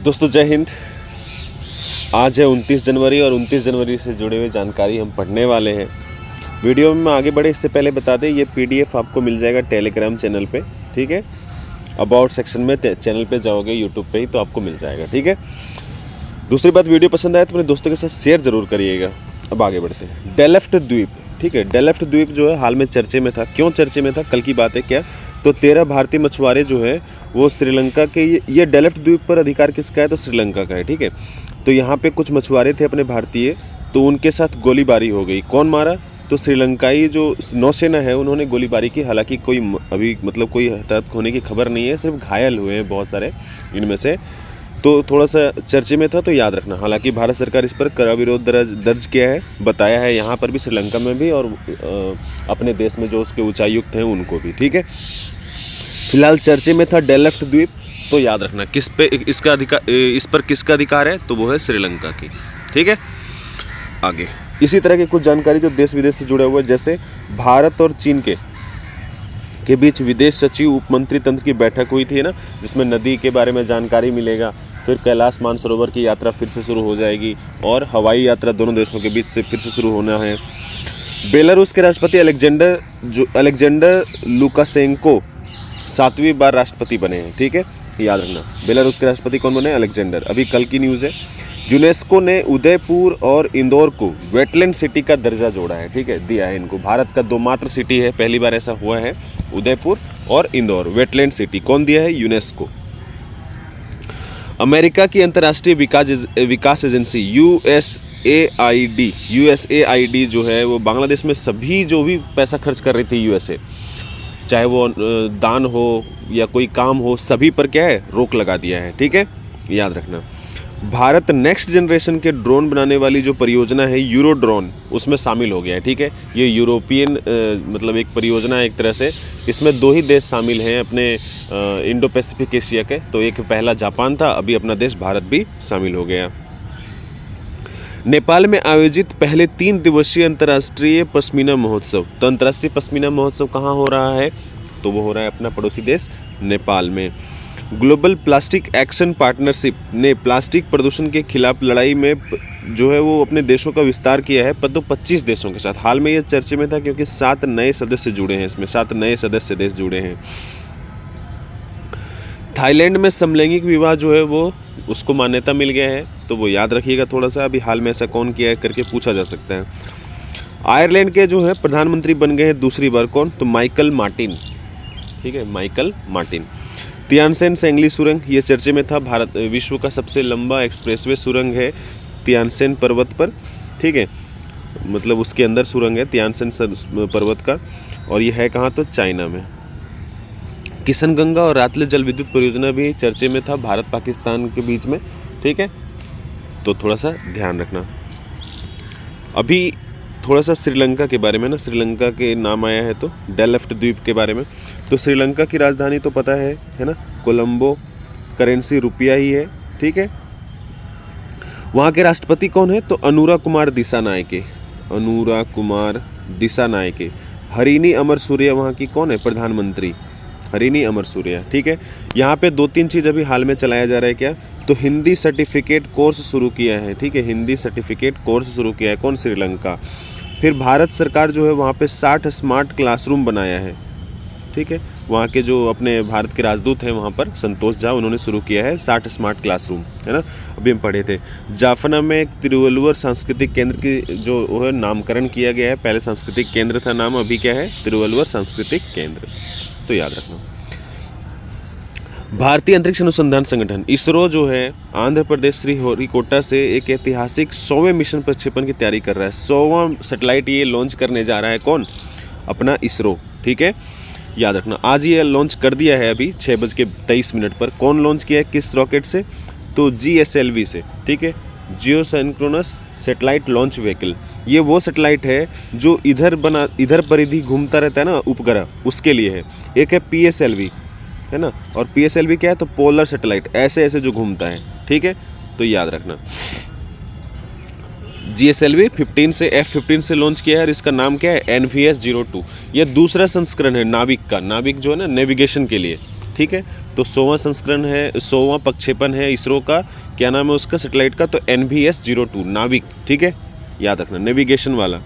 दोस्तों जय हिंद। आज है 29 जनवरी और 29 जनवरी से जुड़े हुए जानकारी हम पढ़ने वाले हैं। वीडियो में आगे बढ़े इससे पहले बता दें, ये पीडीएफ आपको मिल जाएगा टेलीग्राम चैनल पे, ठीक है। अबाउट सेक्शन में चैनल पे जाओगे यूट्यूब पे ही तो आपको मिल जाएगा, ठीक है। दूसरी बात, वीडियो पसंद आए तो अपने दोस्तों के साथ शेयर ज़रूर करिएगा। अब आगे बढ़ते हैं। डेल्फ्ट द्वीप, ठीक है। डेल्फ्ट द्वीप जो है हाल में चर्चे में था। क्यों चर्चे में था? कल की बात है क्या? तो 13 भारतीय मछुआरे जो है वो श्रीलंका के, ये डेल्फ्ट द्वीप पर अधिकार किसका है? तो श्रीलंका का है, ठीक है। तो यहाँ पे कुछ मछुआरे थे अपने भारतीय, तो उनके साथ गोलीबारी हो गई। कौन मारा? तो श्रीलंकाई जो नौसेना है उन्होंने गोलीबारी की। हालांकि कोई अभी कोई हताहत होने की खबर नहीं है, सिर्फ घायल हुए हैं बहुत सारे इनमें से। तो थोड़ा सा चर्चे में था, तो याद रखना। हालांकि भारत सरकार इस पर कड़ा विरोध दर्ज किया है, बताया है यहाँ पर भी, श्रीलंका में भी, और अपने देश में जो उसके उच्चायुक्त हैं उनको भी, ठीक है। फिलहाल चर्चे में था डेल्फ्ट द्वीप, तो याद रखना किस पे इसका अधिकार, इस पर किसका अधिकार है? तो वो है श्रीलंका की, ठीक है। आगे इसी तरह की कुछ जानकारी जो देश विदेश से जुड़े हुए, जैसे भारत और चीन के बीच विदेश सचिव उपमंत्री तंत्र की बैठक हुई थी ना, जिसमें नदी के बारे में जानकारी मिलेगा। फिर कैलाश मानसरोवर की यात्रा फिर से शुरू हो जाएगी और हवाई यात्रा दोनों देशों के बीच से फिर से शुरू होना है। बेलारूस के राष्ट्रपति अलेक्जेंडर लुकाशेंको 7वीं बार राष्ट्रपति बने हैं, ठीक है, याद रखना। बेलारूस के राष्ट्रपति कौन बने? अलेक्जेंडर। अभी कल की न्यूज़ है। यूनेस्को ने उदयपुर और इंदौर को वेटलैंड सिटी का दर्जा जोड़ा है, ठीक है, दिया है इनको। भारत का 2 मात्र सिटी है, पहली बार ऐसा हुआ है, उदयपुर और इंदौर वेटलैंड सिटी। कौन दिया है? यूनेस्को। अमेरिका की अंतर्राष्ट्रीय विकास एजेंसी यूएसएआईडी जो है वो बांग्लादेश में सभी जो भी पैसा खर्च कर रही थी यूएसए, चाहे वो दान हो या कोई काम हो, सभी पर क्या है? रोक लगा दिया है, ठीक है, याद रखना। भारत नेक्स्ट जनरेशन के ड्रोन बनाने वाली जो परियोजना है यूरो ड्रोन, उसमें शामिल हो गया है, ठीक है। ये यूरोपियन मतलब एक परियोजना है एक तरह से। इसमें 2 ही देश शामिल हैं अपने इंडो पैसिफिक एशिया के। तो एक पहला जापान था, अभी अपना देश भारत भी शामिल हो गया। नेपाल में आयोजित पहले 3 दिवसीय अंतर्राष्ट्रीय पश्मीना महोत्सव। तो अंतर्राष्ट्रीय पश्मीना महोत्सव कहाँ हो रहा है? तो वो हो रहा है अपना पड़ोसी देश नेपाल में। ग्लोबल प्लास्टिक एक्शन पार्टनरशिप ने प्लास्टिक प्रदूषण के खिलाफ लड़ाई में जो है वो अपने देशों का विस्तार किया है, 25 देशों के साथ। हाल में ये चर्चे में था क्योंकि 7 नए सदस्य जुड़े हैं इसमें, 7 नए सदस्य देश जुड़े हैं। थाईलैंड में समलैंगिक विवाह जो है वो उसको मान्यता मिल गया है, तो वो याद रखिएगा थोड़ा सा। अभी हाल में ऐसा कौन किया है करके पूछा जा सकता है। आयरलैंड के जो है प्रधानमंत्री बन गए हैं दूसरी बार। कौन? तो माइकल मार्टिन, ठीक है, माइकल मार्टिन। तियानसेन सेंगली सुरंग, ये चर्चे में था। भारत विश्व का सबसे लंबा एक्सप्रेसवे सुरंग है तियानसेन पर्वत पर, ठीक है, मतलब उसके अंदर सुरंग है तियानसेन पर्वत का। और ये है कहाँ? तो चाइना में। किशनगंगा और रातले जल विद्युत परियोजना भी चर्चे में था भारत पाकिस्तान के बीच में, ठीक है, तो थोड़ा सा ध्यान रखना। अभी थोड़ा सा श्रीलंका के बारे में ना, श्रीलंका के नाम आया है तो डेल्फ्ट द्वीप के बारे में। तो श्रीलंका की राजधानी तो पता है ना, कोलंबो। करेंसी रुपया ही है, ठीक है। वहाँ के राष्ट्रपति कौन है? तो अनुरा कुमार दिसानायके। हरिनी अमर सूर्या वहाँ की कौन है? प्रधानमंत्री हरिनी अमर सूर्या, ठीक है। यहाँ पे 2-3 चीज़ अभी हाल में चलाया जा रहा है। क्या? तो हिंदी सर्टिफिकेट कोर्स शुरू किया है, ठीक है, हिंदी सर्टिफिकेट कोर्स शुरू किया है। कौन? श्रीलंका। फिर भारत सरकार जो है वहाँ पे 60 स्मार्ट क्लासरूम बनाया है, ठीक है। वहाँ के जो अपने भारत के राजदूत हैं वहाँ पर, संतोष झा, उन्होंने शुरू किया है 60 स्मार्ट क्लासरूम, है ना। अभी हम पढ़े थे। जाफना में तिरुवल्लुवर सांस्कृतिक केंद्र की जो है नामकरण किया गया है। पहले सांस्कृतिक केंद्र था नाम, अभी क्या है? तिरुवल्लुवर सांस्कृतिक केंद्र, तो याद रखना। भारतीय अंतरिक्ष अनुसंधान संगठन इसरो जो है आंध्र प्रदेश श्रीहरिकोटा से एक ऐतिहासिक 100वें मिशन प्रक्षेपण की तैयारी कर रहा है। 100वां सैटेलाइट ये लॉन्च करने जा रहा है। कौन? अपना इसरो, ठीक है, याद रखना। आज ये लॉन्च कर दिया है अभी 6:23 पर। कौन लॉन्च किया है? किस रॉकेट से? तो GSLV से, ठीक है, जियो सिंक्रोनस सैटेलाइट लॉन्च व्हीकल। ये वो सैटेलाइट है जो इधर परिधि घूमता रहता है ना, उपग्रह, उसके लिए है। एक है PSLV, है ना, और PSLV क्या है? तो पोलर सैटेलाइट, ऐसे ऐसे जो घूमता है, ठीक है, तो याद रखना। GSLV 15 से F-15 से लॉन्च किया है और इसका नाम क्या है? NVS-02। ये दूसरा संस्करण है नाविक का। नाविक जो है ना नेविगेशन के लिए, ठीक है। तो 100वां संस्करण है, 100वां प्रक्षेपण है इसरो का। क्या नाम है उसका सैटेलाइट का? तो NVS-02 नाविक, ठीक है, याद रखना, नेविगेशन वाला।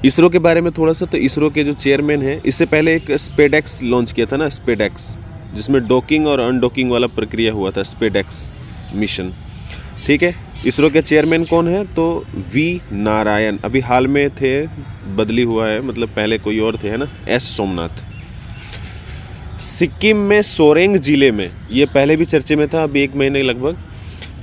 इसरो के बारे में थोड़ा सा, तो इसरो के जो चेयरमैन हैं, इससे पहले एक स्पेडेक्स लॉन्च किया था ना, स्पेडेक्स, जिसमें डॉकिंग और अनडॉकिंग वाला प्रक्रिया हुआ था, स्पेडेक्स मिशन, ठीक है। इसरो के चेयरमैन कौन है? तो V नारायण, अभी हाल में थे, बदली हुआ है, मतलब पहले कोई और थे, है ना, S सोमनाथ। सिक्किम में सोरेंग जिले में, ये पहले भी चर्चे में था, अभी 1 महीने लगभग,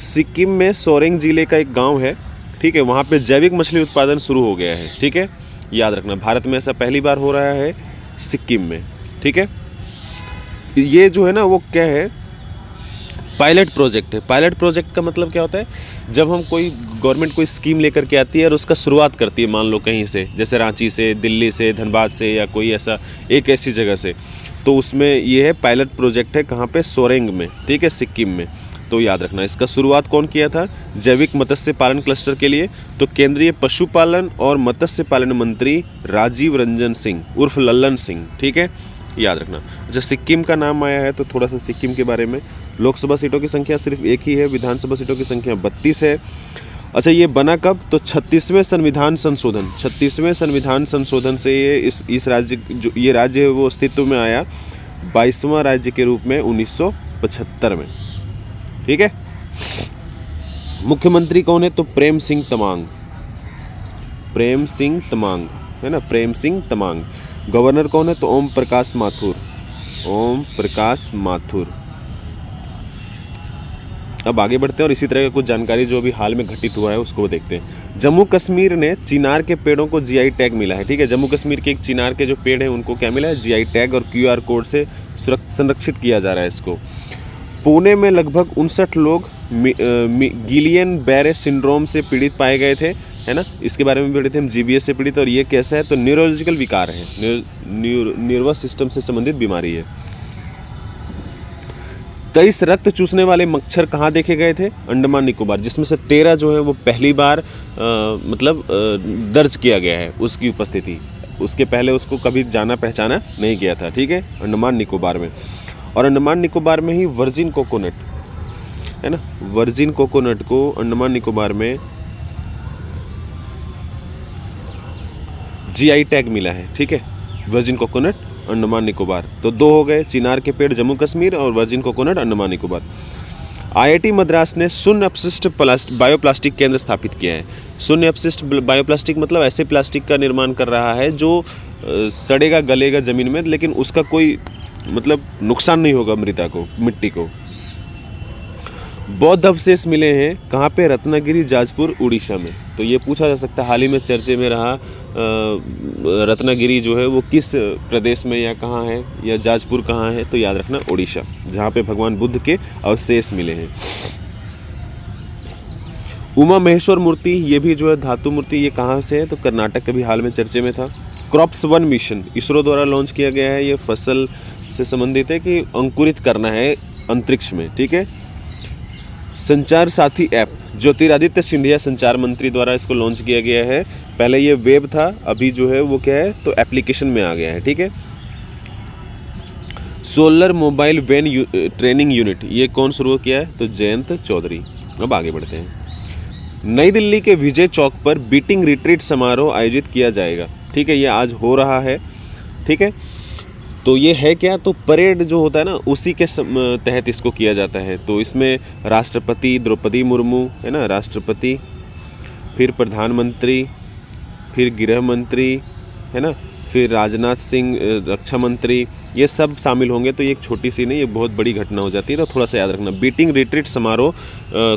सिक्किम में सोरेंग जिले का एक गांव है, ठीक है, वहाँ पे जैविक मछली उत्पादन शुरू हो गया है, ठीक है, याद रखना। भारत में ऐसा पहली बार हो रहा है सिक्किम में, ठीक है। ये जो है ना वो क्या है, पायलट प्रोजेक्ट है। पायलट प्रोजेक्ट का मतलब क्या होता है? जब हम कोई गवर्नमेंट कोई स्कीम लेकर के आती है और उसका शुरुआत करती है, मान लो कहीं से, जैसे रांची से, दिल्ली से, धनबाद से, या कोई ऐसा एक ऐसी जगह से, तो उसमें ये है पायलट प्रोजेक्ट है, कहाँ पे? सोरेंग में, ठीक है, सिक्किम में। तो याद रखना, इसका शुरुआत कौन किया था? जैविक मत्स्य पालन क्लस्टर के लिए, तो केंद्रीय पशुपालन और मत्स्य पालन मंत्री राजीव रंजन सिंह उर्फ लल्लन सिंह, ठीक है, याद रखना। अच्छा, सिक्किम का नाम आया है तो थोड़ा सा सिक्किम के बारे में। लोकसभा सीटों की संख्या सिर्फ 1 ही है, विधानसभा सीटों की संख्या 32 है। अच्छा, ये बना कब? तो 36वें संविधान संशोधन, 36वें संविधान संशोधन से ये इस राज्य, जो ये राज्य है वो अस्तित्व में आया 22वां राज्य के रूप में 1975 में, ठीक है। मुख्यमंत्री कौन है? तो प्रेम सिंह तमांग, प्रेम सिंह तमांग, है ना, प्रेम सिंह तमांग। गवर्नर कौन है? तो ओम प्रकाश माथुर, ओम प्रकाश माथुर। अब आगे बढ़ते हैं और इसी तरह की कुछ जानकारी जो अभी हाल में घटित हुआ है उसको देखते हैं। जम्मू कश्मीर ने चिनार के पेड़ों को GI टैग मिला है, ठीक है। जम्मू कश्मीर के एक चिनार के जो पेड़ हैं उनको क्या मिला है? GI टैग, और QR कोड से संरक्षित किया जा रहा है इसको। पुणे में लगभग 59 लोग गिलियन बैरे सिंड्रोम से पीड़ित पाए गए थे, है ना, इसके बारे में पढ़े थे हम, GBS से पीड़ित। और ये कैसा है? तो न्यूरोलॉजिकल विकार है, नर्वस सिस्टम से संबंधित बीमारी है। 23 रक्त चूसने वाले मच्छर कहाँ देखे गए थे? अंडमान निकोबार, जिसमें से 13 जो है वो पहली बार दर्ज किया गया है उसकी उपस्थिति। उसके पहले उसको कभी जाना पहचाना नहीं गया था, ठीक है, अंडमान निकोबार में। और अंडमान निकोबार में ही वर्जिन कोकोनट, है ना, वर्जिन कोकोनट को अंडमान निकोबार में GI टैग मिला है, ठीक है, वर्जिन कोकोनट अंडमान निकोबार। तो 2 हो गए, चिनार के पेड़ जम्मू कश्मीर और virgin coconut Andaman Nicobar. IIT Madras ने शून्य अपशिष्ट बायोप्लास्टिक केंद्र स्थापित किया है। शून्य अपशिष्ट बायोप्लास्टिक मतलब ऐसे प्लास्टिक का निर्माण कर रहा है जो सड़ेगा गलेगा ज़मीन में, लेकिन उसका कोई मतलब नुकसान नहीं होगा मृदा को, मिट्टी को। बौद्ध अवशेष मिले हैं कहाँ पे? रत्नागिरी, जाजपुर, उड़ीसा में। तो ये पूछा जा सकता है, हाल ही में चर्चे में रहा रत्नागिरी जो है वो किस प्रदेश में या कहाँ है, या जाजपुर कहाँ है? तो याद रखना उड़ीसा, जहाँ पे भगवान बुद्ध के अवशेष मिले हैं। उमा महेश्वर मूर्ति, ये भी जो है धातु मूर्ति, ये कहाँ से है? तो कर्नाटक के भी हाल में चर्चे में था। क्रॉप्स 1 मिशन इसरो द्वारा लॉन्च किया गया है। ये फसल से संबंधित है कि अंकुरित करना है अंतरिक्ष में, ठीक है। संचार साथी ऐप, ज्योतिरादित्य सिंधिया संचार मंत्री द्वारा इसको लॉन्च किया गया है। पहले ये वेब था, अभी जो है वो क्या है? तो एप्लीकेशन में आ गया है, ठीक है। Solar mobile van training unit, ये कौन शुरू किया है? तो जयंत चौधरी। अब आगे बढ़ते हैं। नई दिल्ली के विजय चौक पर बीटिंग रिट्रीट समारोह आयोजित किया जाएगा, ठीक है, ये आज हो रहा है, ठीक है। तो ये है क्या? तो परेड जो होता है ना उसी के तहत इसको किया जाता है। तो इसमें राष्ट्रपति द्रौपदी मुर्मू, है ना, राष्ट्रपति, फिर प्रधानमंत्री, फिर गृह मंत्री, है ना, फिर राजनाथ सिंह रक्षा मंत्री, ये सब शामिल होंगे। तो ये एक छोटी सी नहीं, ये बहुत बड़ी घटना हो जाती है, तो थोड़ा सा याद रखना। बीटिंग रिट्रीट समारोह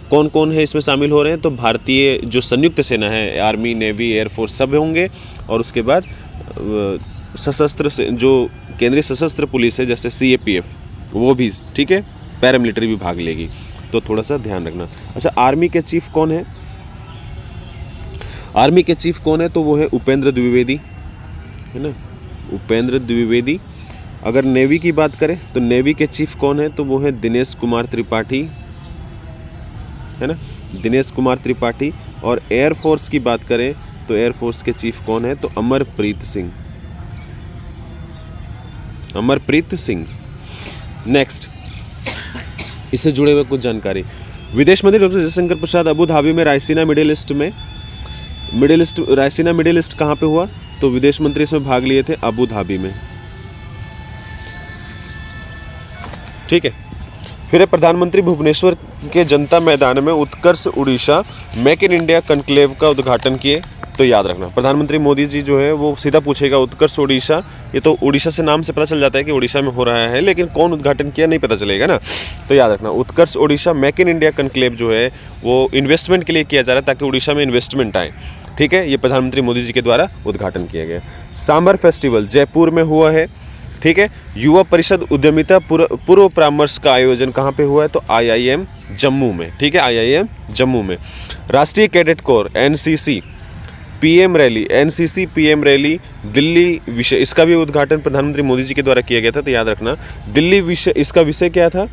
कौन कौन है इसमें शामिल हो रहे हैं? तो भारतीय जो संयुक्त सेना है, आर्मी, नेवी, एयरफोर्स सब होंगे। और उसके बाद सशस्त्र से जो केंद्रीय सशस्त्र पुलिस है जैसे CAPF वो भी, ठीक है, पैरामिलिट्री भी भाग लेगी। तो थोड़ा सा ध्यान रखना। अच्छा, आर्मी के चीफ कौन है? आर्मी के चीफ कौन है? तो वो है उपेंद्र द्विवेदी, है ना, उपेंद्र द्विवेदी। अगर नेवी की बात करें तो नेवी के चीफ कौन है? तो वो है दिनेश कुमार त्रिपाठी, है ना, दिनेश कुमार त्रिपाठी। और एयरफोर्स की बात करें तो एयरफोर्स के चीफ कौन है? तो अमरप्रीत सिंह, अमरप्रीत सिंह। नेक्स्ट, इससे जुड़े हुए कुछ जानकारी। विदेश मंत्री doctor Jaishankar Prasad Abu Dhabi में रायसीना मिडिल ईस्ट कहाँ पे हुआ? तो विदेश मंत्री इसमें भाग लिए थे अबू धाबी में। ठीक है। फिर है प्रधानमंत्री भुवनेश्वर के जनता मैदान में Utkarsh Odisha make in India conclave का उद्घाटन किए। तो याद रखना, प्रधानमंत्री मोदी जी जो है वो सीधा पूछेगा उत्कर्ष उड़ीसा, ये तो उड़ीसा से नाम से पता चल जाता है कि उड़ीसा में हो रहा है, लेकिन कौन उद्घाटन किया नहीं पता चलेगा ना। तो याद रखना, Utkarsh Odisha make in India conclave जो है वो इन्वेस्टमेंट के लिए किया जा रहा है, ताकि उड़ीसा में इन्वेस्टमेंट आए। ठीक है, ये प्रधानमंत्री मोदी जी के द्वारा उद्घाटन किया गया। समर फेस्टिवल जयपुर में हुआ है। ठीक है। युवा परिषद उद्यमिता पूर्व परामर्श का आयोजन कहाँ पे हुआ है? तो IIM जम्मू में। ठीक है, IIM जम्मू में। राष्ट्रीय cadet corps NCC PM rally Delhi विषय, इसका भी उद्घाटन प्रधानमंत्री मोदी जी के द्वारा किया गया था। तो याद रखना, दिल्ली विषय, इसका विषय क्या था?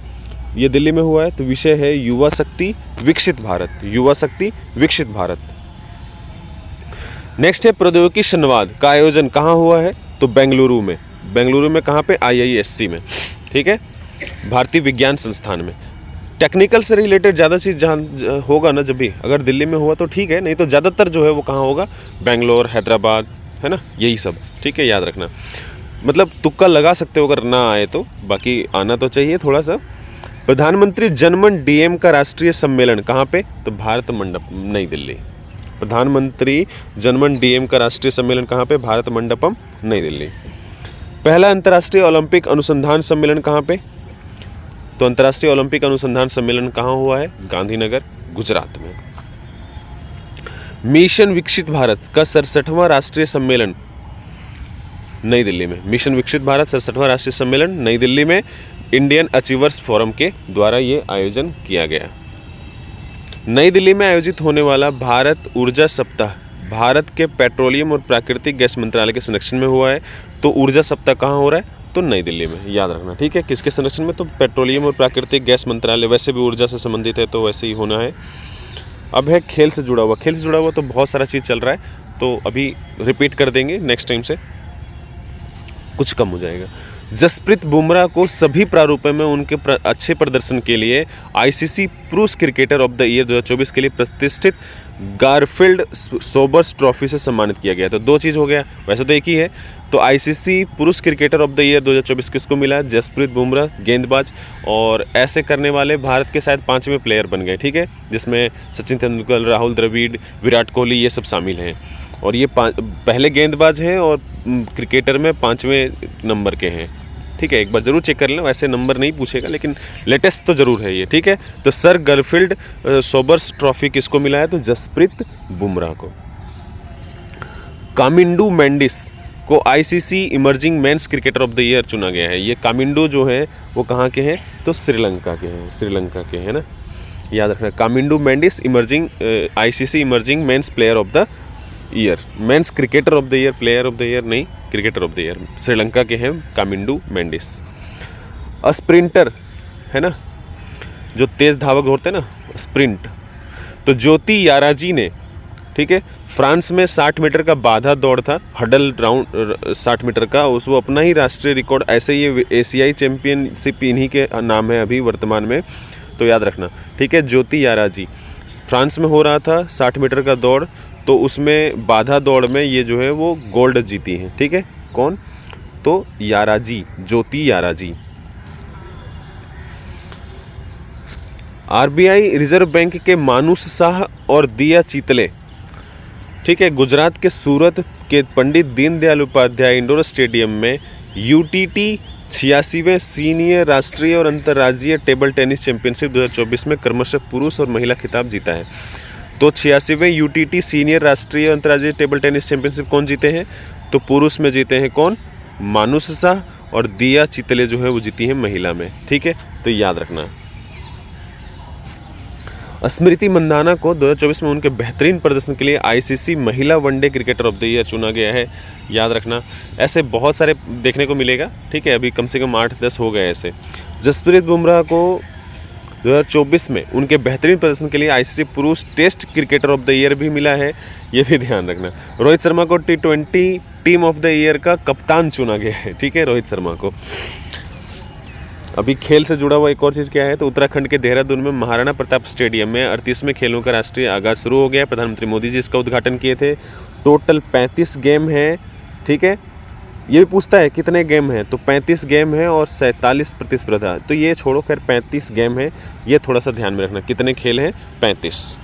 ये दिल्ली में हुआ है, तो विषय है युवा शक्ति विकसित भारत। युवा शक्ति विकसित भारत। नेक्स्ट है प्रौद्योगिकी संवाद का आयोजन कहाँ हुआ है? तो बेंगलुरु में। बेंगलुरु में कहाँ पे? IISc में। ठीक है, भारतीय विज्ञान संस्थान में। टेक्निकल से रिलेटेड ज़्यादा चीज़ जहाँ होगा ना, जब भी अगर दिल्ली में हुआ तो ठीक है, नहीं तो ज़्यादातर जो है वो कहाँ होगा? बेंगलोर, हैदराबाद, है ना, यही सब। ठीक है, याद रखना, मतलब तुक्का लगा सकते हो अगर ना आए तो, बाकी आना तो चाहिए थोड़ा सा। प्रधानमंत्री जनमन DM का राष्ट्रीय सम्मेलन कहाँ पे? तो भारत मंडपम, नई दिल्ली। प्रधानमंत्री जनमन DM का राष्ट्रीय सम्मेलन कहाँ पे? भारत मंडपम, नई दिल्ली। पहला अंतर्राष्ट्रीय ओलंपिक अनुसंधान सम्मेलन कहाँ पे? तो अंतर्राष्ट्रीय ओलंपिक अनुसंधान सम्मेलन कहाँ हुआ है? गांधीनगर, गुजरात में। मिशन विकसित भारत का 67वां राष्ट्रीय सम्मेलन नई दिल्ली में। मिशन विकसित भारत 67वां राष्ट्रीय सम्मेलन नई दिल्ली में इंडियन अचीवर्स फोरम के द्वारा ये आयोजन किया गया। नई दिल्ली में आयोजित होने वाला भारत ऊर्जा सप्ताह भारत के पेट्रोलियम और प्राकृतिक गैस मंत्रालय के संरक्षण में हुआ है। तो ऊर्जा सप्ताह कहाँ हो रहा है? तो नई दिल्ली में। याद रखना, ठीक है, किसके संरक्षण में? तो पेट्रोलियम और प्राकृतिक गैस मंत्रालय, वैसे भी ऊर्जा से संबंधित है तो वैसे ही होना है। अब है खेल से जुड़ा हुआ। खेल से जुड़ा हुआ तो बहुत सारा चीज़ चल रहा है, तो अभी रिपीट कर देंगे, नेक्स्ट टाइम से कुछ कम हो जाएगा। जसप्रीत बुमराह को सभी प्रारूपों में उनके अच्छे प्रदर्शन के लिए ICC पुरुष क्रिकेटर ऑफ द ईयर 2024 के लिए प्रतिष्ठित गारफील्ड सोबर्स ट्रॉफी से सम्मानित किया गया। तो दो चीज़ हो गया, वैसे तो एक ही है। तो ICC पुरुष क्रिकेटर ऑफ द ईयर 2024 किसको मिला? जसप्रीत बुमराह, गेंदबाज, और ऐसे करने वाले भारत के शायद 5वें प्लेयर बन गए। ठीक है, जिसमें सचिन तेंदुलकर, राहुल द्रविड़, विराट कोहली, ये सब शामिल हैं। और ये पहले गेंदबाज हैं और क्रिकेटर में 5वें नंबर के हैं। ठीक है, एक बार जरूर चेक कर लेना, वैसे नंबर नहीं पूछेगा लेकिन लेटेस्ट तो जरूर है ये। ठीक है, तो सर गारफील्ड सोबर्स ट्रॉफी किसको मिला है? तो जसप्रीत बुमराह को। कामिंडू मेंडिस को ICC emerging mains cricketer of the year चुना गया है। ये कामिंडू जो है वो कहाँ के हैं? तो श्रीलंका के हैं। श्रीलंका के हैं ना, याद रखना। Kamindu Mendis emerging ICC emerging men's player of the year, men's cricketer of the year, player of the year नहीं, cricketer of the year. Sri Lanka के हैं कामिंडू मेंडिस। स्प्रिंटर है ना, जो तेज धावक होते हैं ना, स्प्रिंट, तो ज्योति याराजी ने, ठीक है, फ्रांस में 60 मीटर का बाधा दौड़ था, हडल राउंड 60 मीटर का, उस वो अपना ही राष्ट्रीय रिकॉर्ड, ऐसे ये एशियाई चैंपियनशिप इन्हीं के नाम है अभी वर्तमान में, तो याद रखना। ठीक है, ज्योति याराजी, फ्रांस में हो रहा था 60 मीटर का दौड़, तो उसमें बाधा दौड़ में ये जो है वो गोल्ड जीती हैं। ठीक है, कौन? तो याराजी, ज्योति याराजी। RBI रिजर्व बैंक के मानुष शाह और दिया चितले, ठीक है, गुजरात के सूरत के पंडित दीनदयाल उपाध्याय इंडोर स्टेडियम में UTT 86वें सीनियर राष्ट्रीय और अंतर्राज्यीय टेबल टेनिस चैंपियनशिप 2024 में क्रमशः पुरुष और महिला खिताब जीता है। तो 86वें UTT सीनियर राष्ट्रीय और अंतर्राज्यीय टेबल टेनिस चैंपियनशिप कौन जीते हैं? तो पुरुष में जीते हैं कौन? मानुष शाह, और दिया चितले जो है वो जीती हैं महिला में। ठीक है, तो याद रखना। स्मृति मंदाना को 2024 में उनके बेहतरीन प्रदर्शन के लिए ICC महिला one day cricketer of the year चुना गया है। याद रखना, ऐसे बहुत सारे देखने को मिलेगा। ठीक है, अभी कम से कम 8-10 हो गए ऐसे। जसप्रीत बुमराह को 2024 में उनके बेहतरीन प्रदर्शन के लिए ICC पुरुष test cricketer of the year भी मिला है, ये भी ध्यान रखना। रोहित शर्मा को T20 team of the year का कप्तान चुना गया है। ठीक है, रोहित शर्मा को। अभी खेल से जुड़ा हुआ एक और चीज़ क्या है, तो उत्तराखंड के देहरादून में महाराणा प्रताप स्टेडियम में 38वें खेलों का राष्ट्रीय आगाज शुरू हो गया है। प्रधानमंत्री मोदी जी इसका उद्घाटन किए थे। टोटल 35 गेम हैं, ठीक है। ये भी पूछता है कितने गेम हैं, तो 35 गेम हैं और 47 प्रतिस्पर्धा। तो ये छोड़ो, खैर 35 गेम हैं, ये थोड़ा सा ध्यान में रखना। कितने खेल हैं? 35।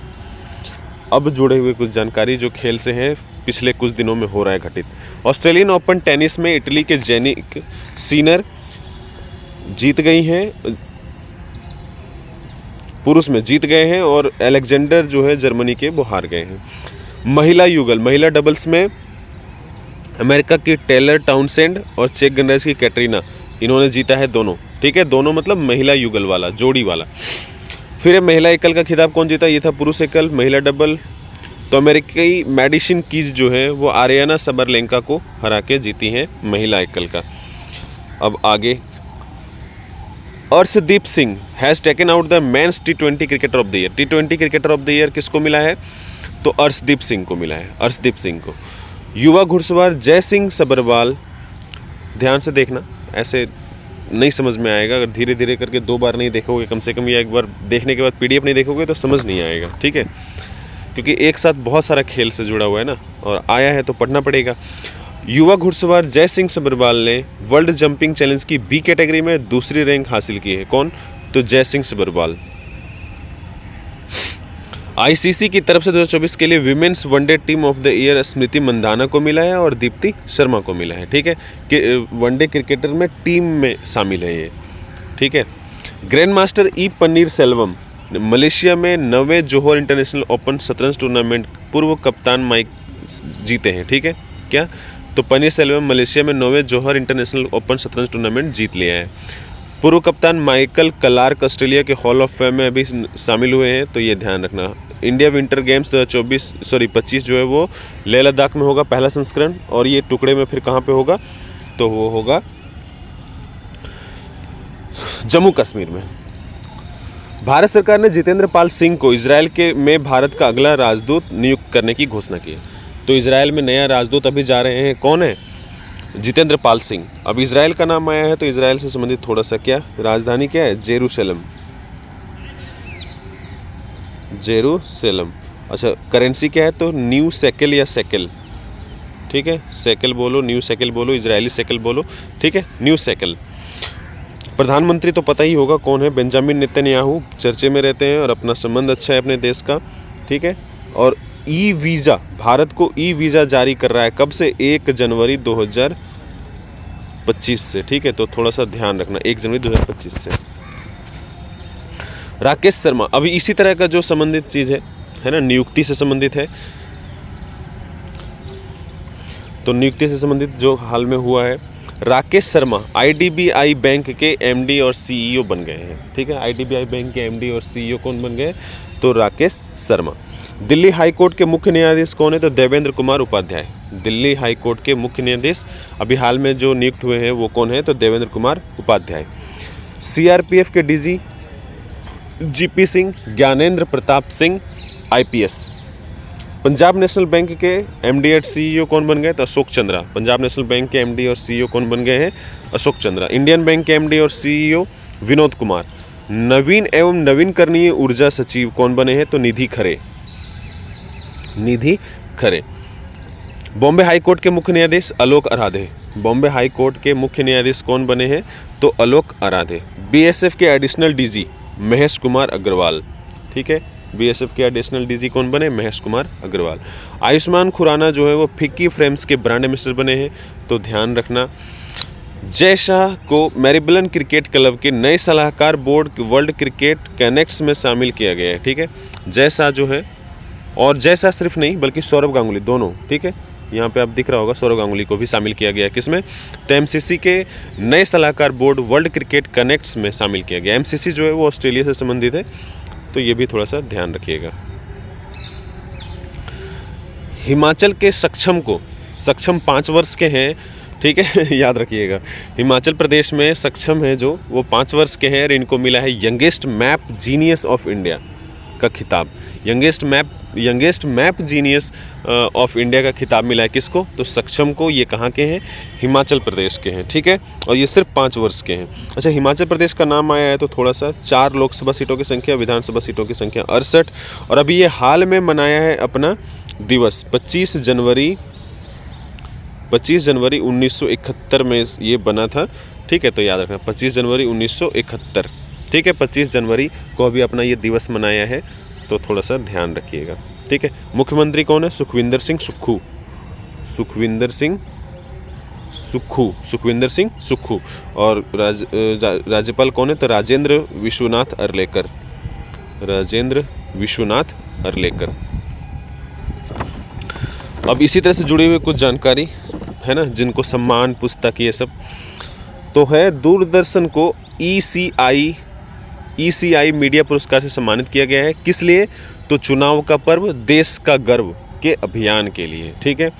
अब जुड़े हुए कुछ जानकारी जो खेल से हैं, पिछले कुछ दिनों में हो रहा है घटित। ऑस्ट्रेलियन ओपन टेनिस में इटली के जेनिक सीनर जीत गई हैं, पुरुष में जीत गए हैं, और अलेक्जेंडर जो है जर्मनी के वो हार गए हैं। महिला युगल, महिला डबल्स में अमेरिका की टेलर टाउनसेंड और चेक गणराज्य की कैटरीना, इन्होंने जीता है दोनों, ठीक है। दोनों मतलब महिला युगल वाला, जोड़ी वाला। फिर महिला एकल का खिताब कौन जीता? ये था पुरुष एकल। महिला डबल तो अमेरिकी मेडिसिन कीज जो है वो आर्याना सबरलेंका को हरा के जीती हैं महिला एकल का। अब आगे, Arshdeep Singh has taken out the men's T20 cricketer of the year. T20 cricketer of the year किसको मिला है? तो अर्शदीप सिंह को मिला है, अर्शदीप सिंह को। युवा घुड़सवार जय सिंह सबरवाल, ध्यान से देखना, ऐसे नहीं समझ में आएगा अगर धीरे धीरे करके 2 बार नहीं देखोगे कम से कम, या एक बार देखने के बाद PDF नहीं देखोगे तो समझ नहीं आएगा, ठीक है। क्योंकि एक साथ बहुत सारा खेल से जुड़ा हुआ है ना, और आया है तो पढ़ना पड़ेगा। युवा घुड़सवार जय सिंह सबरवाल ने वर्ल्ड जंपिंग चैलेंज की B कैटेगरी में दूसरी रैंक हासिल की है। कौन? तो जय सिंह सबरवाल। ICC की तरफ से 2024 के लिए women's one day team of the year Smriti Mandhana को मिला है और दीप्ति शर्मा को मिला है, ठीक है। कि वनडे क्रिकेटर में टीम में शामिल है ये, ठीक है। ग्रैंड मास्टर ई पनीर सेल्वम मलेशिया में 9वें जोहर इंटरनेशनल ओपन शतरंज टूर्नामेंट पूर्व कप्तान माइक जीते हैं, ठीक है। क्या? तो पनीर सेल्वम मलेशिया में 9वें जोहर इंटरनेशनल ओपन शतरंज टूर्नामेंट जीत लिया है। पूर्व कप्तान माइकल क्लार्क ऑस्ट्रेलिया के हॉल ऑफ फेम में अभी शामिल हुए हैं, तो ये ध्यान रखना। इंडिया विंटर गेम्स 2025 जो है वो लेह लद्दाख में होगा पहला संस्करण, और ये टुकड़े में फिर कहाँ पे होगा? तो वो होगा जम्मू कश्मीर में। भारत सरकार ने जितेंद्र पाल सिंह को इजराइल के में भारत का अगला राजदूत नियुक्त करने की घोषणा की है। तो इजराइल में नया राजदूत अभी जा रहे हैं, कौन है? जितेंद्र पाल सिंह। अब इजराइल का नाम आया है तो इजराइल से संबंधित थोड़ा सा क्या, राजधानी क्या है? Jerusalem, Jerusalem. अच्छा, करेंसी क्या है? तो न्यू सेकेल या सेकेल, ठीक है। सेकेल बोलो, न्यू सेकेल बोलो, इजरायली सेकेल बोलो, ठीक है, न्यू सेकेल। प्रधानमंत्री तो पता ही होगा कौन है, बेंजामिन नेतन्याहू चर्चे में रहते हैं और अपना संबंध अच्छा है अपने देश का, ठीक है। और ई वीज़ा, भारत को ई वीज़ा जारी कर रहा है कब से? 1 जनवरी 2025 से, ठीक है। तो थोड़ा सा ध्यान रखना, 1 जनवरी 2025 से। राकेश शर्मा, अभी इसी तरह का जो संबंधित चीज़ है ना, नियुक्ति से संबंधित है। तो नियुक्ति से संबंधित जो हाल में हुआ है, राकेश शर्मा IDBI बैंक के MD और CEO बन गए हैं, ठीक है। IDBI बैंक के MD और CEO कौन बन गए? तो राकेश शर्मा। दिल्ली हाई कोर्ट के मुख्य न्यायाधीश कौन है? तो देवेंद्र कुमार उपाध्याय। दिल्ली हाई कोर्ट के मुख्य न्यायाधीश अभी हाल में जो नियुक्त हुए हैं वो कौन है? तो देवेंद्र कुमार उपाध्याय। CRPF के DG GP Singh Gyanendra Pratap Singh IPS। Punjab national bank के MD और CEO कौन बन गए? तो अशोक चंद्रा। पंजाब नेशनल बैंक के MD और CEO कौन बन गए हैं? अशोक चंद्रा। इंडियन बैंक के MD और CEO विनोद कुमार। नवीन एवं नवीनकरणीय ऊर्जा सचिव कौन बने हैं? तो निधि खरे, निधि खरे। बॉम्बे हाई कोर्ट के मुख्य न्यायाधीश आलोक आराधे। बॉम्बे हाई कोर्ट के मुख्य न्यायाधीश कौन बने हैं? तो आलोक आराधे। BSF के एडिशनल DG महेश कुमार अग्रवाल, ठीक है। BSF के एडिशनल DG कौन बने? महेश कुमार अग्रवाल। आयुष्मान खुराना जो है वो फिक्की फ्रेम्स के ब्रांड एम्बेसडर बने हैं, तो ध्यान रखना। जय शाह को मैरीबलन क्रिकेट क्लब के नए सलाहकार बोर्ड वर्ल्ड क्रिकेट कनेक्ट्स में शामिल किया गया है, ठीक है। जय शाह जो है, और जय शाह सिर्फ नहीं बल्कि सौरभ गांगुली दोनों, ठीक है। यहाँ पे आप दिख रहा होगा सौरभ गांगुली को भी शामिल किया गया है, किसमें? तो MCC के नए सलाहकार बोर्ड वर्ल्ड क्रिकेट कनेक्ट्स में शामिल किया गया। MCC जो है वो ऑस्ट्रेलिया से संबंधित है, तो ये भी थोड़ा सा ध्यान रखिएगा। हिमाचल के सक्षम 5 वर्ष के हैं, ठीक है, याद रखिएगा। हिमाचल प्रदेश में सक्षम है जो वो 5 वर्ष के हैं और इनको मिला है youngest map genius of India, का खिताब। Youngest map genius of India का खिताब मिला है किसको? तो सक्षम को। ये कहाँ के हैं? हिमाचल प्रदेश के हैं, ठीक है। और ये सिर्फ 5 वर्ष के हैं। अच्छा, हिमाचल प्रदेश का नाम आया है तो थोड़ा सा 4 लोकसभा सीटों की संख्या, विधानसभा सीटों की संख्या 68। और अभी ये हाल में मनाया है अपना दिवस 25 जनवरी 1971 में ये बना था, ठीक है। तो याद रखना 25 जनवरी 1971, ठीक है। 25 जनवरी को अभी अपना ये दिवस मनाया है, तो थोड़ा सा ध्यान रखिएगा, ठीक है। मुख्यमंत्री कौन है? सुखविंदर सिंह सुक्खू। और राज्यपाल कौन है? तो राजेंद्र विश्वनाथ अरलेकर। अब इसी तरह से जुड़ी हुई कुछ जानकारी है ना, जिनको सम्मान, पुस्तक, ये सब तो है। दूरदर्शन को ECI मीडिया पुरस्कार से सम्मानित किया गया है। किस लिए? तो चुनाव का पर्व, देश का गर्व के अभियान के लिए, ठीक है।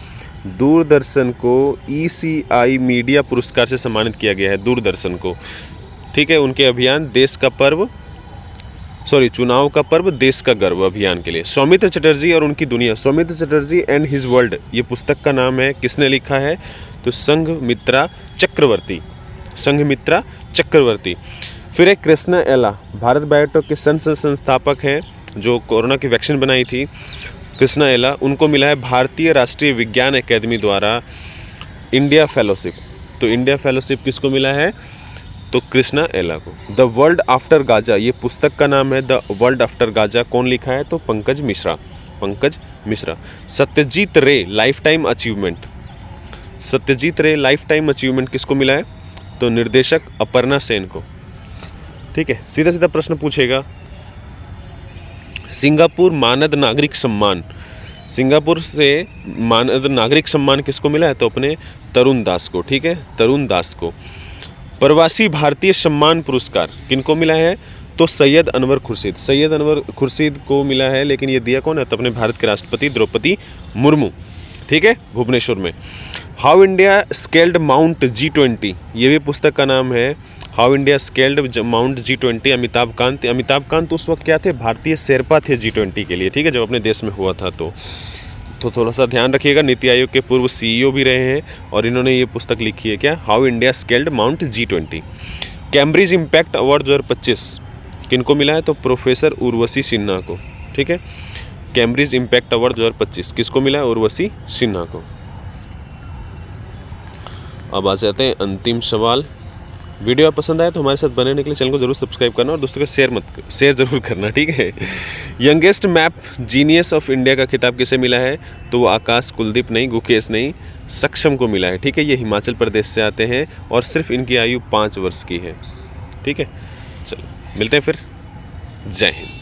दूरदर्शन को ECI मीडिया पुरस्कार से सम्मानित किया गया है, दूरदर्शन को, ठीक है। उनके अभियान चुनाव का पर्व, देश का गर्व अभियान के लिए। सौमित्र चटर्जी और उनकी दुनिया, Soumitra Chatterjee and his world, ये पुस्तक का नाम है। किसने लिखा है? तो संघमित्रा चक्रवर्ती। फिर एक कृष्णा एला, भारत बायोटेक के संस्थापक हैं, जो कोरोना की वैक्सीन बनाई थी, कृष्णा एला। उनको मिला है भारतीय राष्ट्रीय विज्ञान अकादमी द्वारा इंडिया फेलोशिप। तो इंडिया फेलोशिप किसको मिला है? तो कृष्णा एला को। द वर्ल्ड आफ्टर गाजा, ये पुस्तक का नाम है द वर्ल्ड आफ्टर गाजा। कौन लिखा है? तो पंकज मिश्रा। सत्यजीत रे लाइफ टाइम अचीवमेंट किसको मिला है? तो निर्देशक अपर्णा सेन को, ठीक है। सीधा प्रश्न पूछेगा, सिंगापुर मानद नागरिक सम्मान, सिंगापुर से मानद नागरिक सम्मान किसको मिला है? तो अपने तरुण दास को, ठीक है, तरुण दास को। प्रवासी भारतीय सम्मान पुरस्कार किनको मिला है? तो सैयद अनवर खुर्शीद को मिला है। लेकिन ये दिया कौन है? तो अपने भारत के राष्ट्रपति द्रौपदी मुर्मू, ठीक है, भुवनेश्वर में। How India scaled mount G20, ये भी पुस्तक का नाम है, how India scaled mount G20। Amitabh Kant उस वक्त क्या थे? भारतीय शेरपा थे G20 के लिए, ठीक है, जब अपने देश में हुआ था। तो थोड़ा सा ध्यान रखिएगा। नीति आयोग के पूर्व CEO भी रहे हैं और इन्होंने ये पुस्तक लिखी है, क्या? How India scaled mount G20। Cambridge impact award 2025 किनको मिला है? तो प्रोफेसर उर्वशी सिन्हा को, ठीक है। कैम्ब्रिज इम्पैक्ट अवार्ड 2025 किसको मिला है? उर्वशी सिन्हा को। अब आ जाते हैं अंतिम सवाल। वीडियो पसंद आए तो हमारे साथ बने रहने के लिए चैनल को जरूर सब्सक्राइब करना और दोस्तों को शेयर जरूर करना, ठीक है। Youngest map genius of India का खिताब किसे मिला है? तो वो आकाश, कुलदीप नहीं, गुकेश नहीं, सक्षम को मिला है, ठीक है। ये हिमाचल प्रदेश से आते हैं और सिर्फ इनकी आयु 5 वर्ष की है, ठीक है। चलो मिलते हैं फिर, जय हिंद।